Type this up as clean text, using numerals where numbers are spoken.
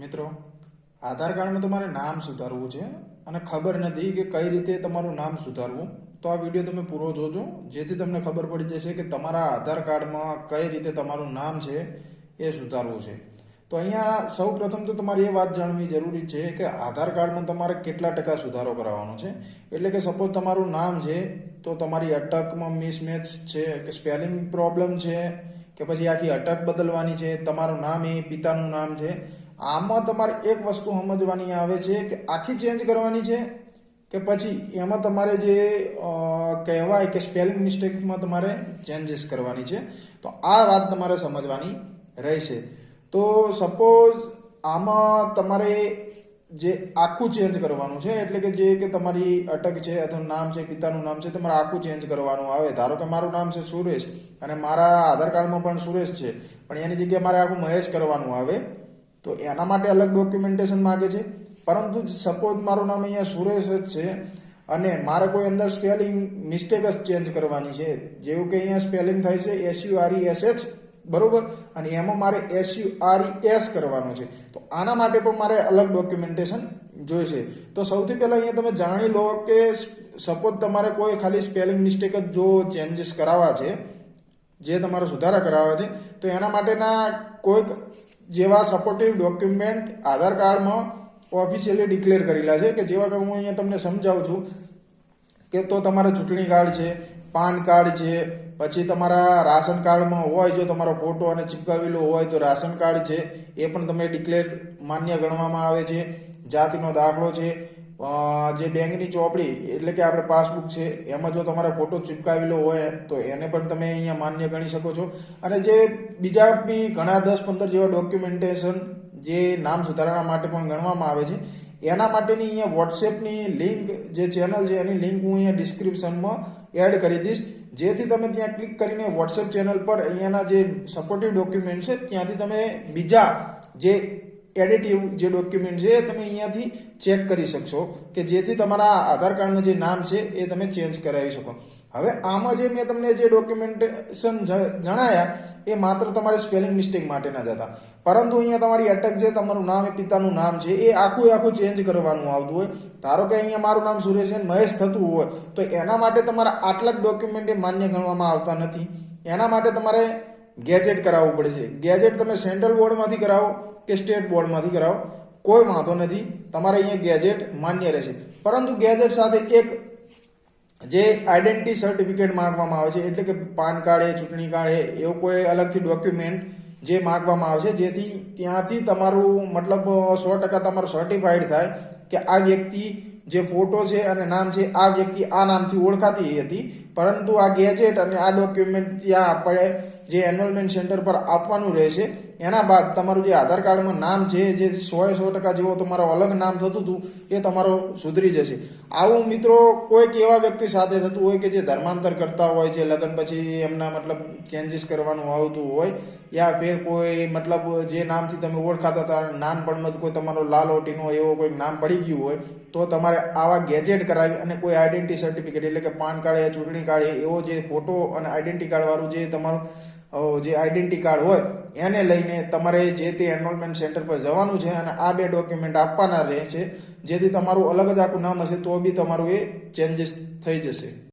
મિત્રો, આધાર કાર્ડમાં તમારે નામ સુધારવું છે અને ખબર નથી કે કઈ રીતે તમારું નામ સુધારવું. તો આ વિડીયો તમે પૂરો જોજો, જેથી તમને ખબર પડી જશે કે તમારા આધાર કાર્ડમાં કઈ રીતે તમારું નામ છે એ સુધારવું છે. તો અહીંયા સૌ પ્રથમ તો તમારે એ વાત જાણવી જરૂરી છે કે આધાર કાર્ડમાં તમારે કેટલા ટકા સુધારો કરાવવાનો છે. એટલે કે સપોઝ તમારું નામ છે તો તમારી અટકમાં મિસમેચ છે કે સ્પેલિંગ પ્રોબ્લેમ છે કે પછી આખી અટક બદલવાની છે, તમારું નામ એ પિતાનું નામ છે. આમાં તમારે એક વસ્તુ સમજવાની આવે છે કે આખી ચેન્જ કરવાની છે કે પછી એમાં તમારે જે કહેવાય કે સ્પેલિંગ મિસ્ટેકમાં તમારે ચેન્જીસ કરવાની છે. તો આ વાત તમારે સમજવાની રહેશે. તો સપોઝ આમાં તમારે જે આખું ચેન્જ કરવાનું છે, એટલે કે જે કે તમારી અટક છે અથવા નામ છે, પિતાનું નામ છે, તમારે આખું ચેન્જ કરવાનું આવે. ધારો કે મારું નામ છે સુરેશ અને મારા આધાર કાર્ડમાં પણ સુરેશ છે, પણ એની જગ્યાએ મારે આખું મહેશ કરવાનું આવે. તો એના માટે અલગ ડોક્યુમેન્ટેશન માગે છે. પરંતુ સપોઝ મારું નામ અહીંયા સુરેશ જ છે અને મારે કોઈ અંદર સ્પેલિંગ મિસ્ટેક જ ચેન્જ કરવાની છે, જેવું કે અહીંયા સ્પેલિંગ થાય છે SURESH, બરોબર, અને એમાં મારે SURES કરવાનું છે. તો આના માટે પણ મારે અલગ ડોક્યુમેન્ટેશન જોઈશે. તો સૌથી પહેલાં અહીંયા તમે જાણી લો કે સપોઝ તમારે કોઈ ખાલી સ્પેલિંગ મિસ્ટેક જ જો ચેન્જીસ કરાવવા છે, જે તમારે સુધારા કરાવવા છે, તો એના માટેના કોઈક જેવા સપોર્ટિવ ડોક્યુમેન્ટ આધાર કાર્ડમાં ઓફિશિયલી ડિક્લેર કરેલા છે, કે જેવા કે હું અહીંયા તમને સમજાવું છું કે તો તમારા ચૂંટણી કાર્ડ છે, પાન કાર્ડ છે, પછી તમારા રાશન કાર્ડમાં હોય જો તમારો ફોટો અને ચિપકાવેલો હોય તો રાશન કાર્ડ છે, એ પણ તમે ડિક્લેર માન્ય ગણવામાં આવે છે. જાતિનો દાખલો છે, જે બેંકની ચોપડી એટલે કે આપણે પાસબુક છે, એમાં જો તમારો ફોટો ચિપકાવેલો હોય તો એને પણ તમે અહીંયા માન્ય ગણી શકો છો. અને જે બીજા બી ઘણા 10-15 જેવા ડોક્યુમેન્ટેશન જે નામ સુધારણા માટે પણ ગણવામાં આવે છે, એના માટેની અહીંયા વોટ્સએપની લિંક જે ચેનલ છે એની લિંક હું અહીંયા ડિસ્ક્રિપ્શનમાં એડ કરી દઈશ, જેથી તમે ત્યાં ક્લિક કરીને વોટ્સએપ ચેનલ પર અહીંયાના જે સપોર્ટિવ ડોક્યુમેન્ટ છે ત્યાંથી તમે બીજા જે એડિટિવ જે ડોક્યુમેન્ટ છે એ તમે અહીંયાથી ચેક કરી શકશો, કે જેથી તમારા આધાર કાર્ડનું જે નામ છે એ તમે ચેન્જ કરાવી શકો. હવે આમાં જે મેં તમને જે ડોક્યુમેન્ટેશન જણાયા એ માત્ર તમારે સ્પેલિંગ મિસ્ટેક માટેના જ હતા. પરંતુ અહીંયા તમારી અટક છે, તમારું નામ એ પિતાનું નામ છે, એ આખું ચેન્જ કરવાનું આવતું હોય. ધારો કે અહીંયા મારું નામ સુરેશ મહેશ થતું હોય તો એના માટે તમારા આટલા જ ડોક્યુમેન્ટ એ માન્ય ગણવામાં આવતા નથી. એના માટે તમારે ગેજેટ કરાવવું પડે છે. ગેજેટ તમે સેન્ટ્રલ બોર્ડમાંથી કરાવો કે સ્ટેટ બોર્ડમાંથી કરાવો, કોઈ વાંધો નથી, તમારે અહીંયા ગેજેટ માન્ય રહેશે. પરંતુ ગેજેટ સાથે એક જે આઈડેન્ટિટી સર્ટિફિકેટ માંગવામાં આવે છે, એટલે કે પાન કાર્ડ, ચૂંટણી કાર્ડ, એવું કોઈ અલગથી ડોક્યુમેન્ટ જે માંગવામાં આવે છે, જેથી ત્યાંથી તમારું મતલબ 100% તમારું સર્ટિફાઈડ થાય કે આ વ્યક્તિ જે ફોટો છે અને નામ છે, આ વ્યક્તિ આ નામથી ઓળખાતી હતી. પરંતુ આ ગેજેટ અને આ ડોક્યુમેન્ટ ત્યાં આપણે જે એનરોલમેન્ટ સેન્ટર પર આપવાનું રહેશે. એના બાદ તમારું જે આધાર કાર્ડમાં નામ છે, જે 100% જેવો તમારો અલગ નામ થતું હતું એ તમારો સુધરી જશે. આવું મિત્રો કોઈક એવા વ્યક્તિ સાથે થતું હોય કે જે ધર્માંતર કરતા હોય છે, લગ્ન પછી એમના મતલબ ચેન્જીસ કરવાનું આવતું હોય, યા ફેર કોઈ મતલબ જે નામથી તમે ઓળખાતા હતા નાનપણમાં જ કોઈ તમારો લાલોટીનો એવો કોઈ નામ પડી ગયું હોય, તો તમારે આવા ગેજેટ કરાવી અને કોઈ આઈડેન્ટિટી સર્ટિફિકેટ એટલે કે પાન કાર્ડ યા ચૂંટણી કાર્ડ એવો જે ફોટો અને આઈડેન્ટિટી કાર્ડ વાળું જે તમારું જે આઈડેન્ટિટી કાર્ડ હોય એને લઈને તમારે જે તે એનરોલમેન્ટ સેન્ટર પર જવાનું છે અને આ બે ડોક્યુમેન્ટ આપવાના રહે છે, જેથી તમારું અલગ જ આખું નામ હશે તો બી તમારું એ ચેન્જીસ થઈ જશે.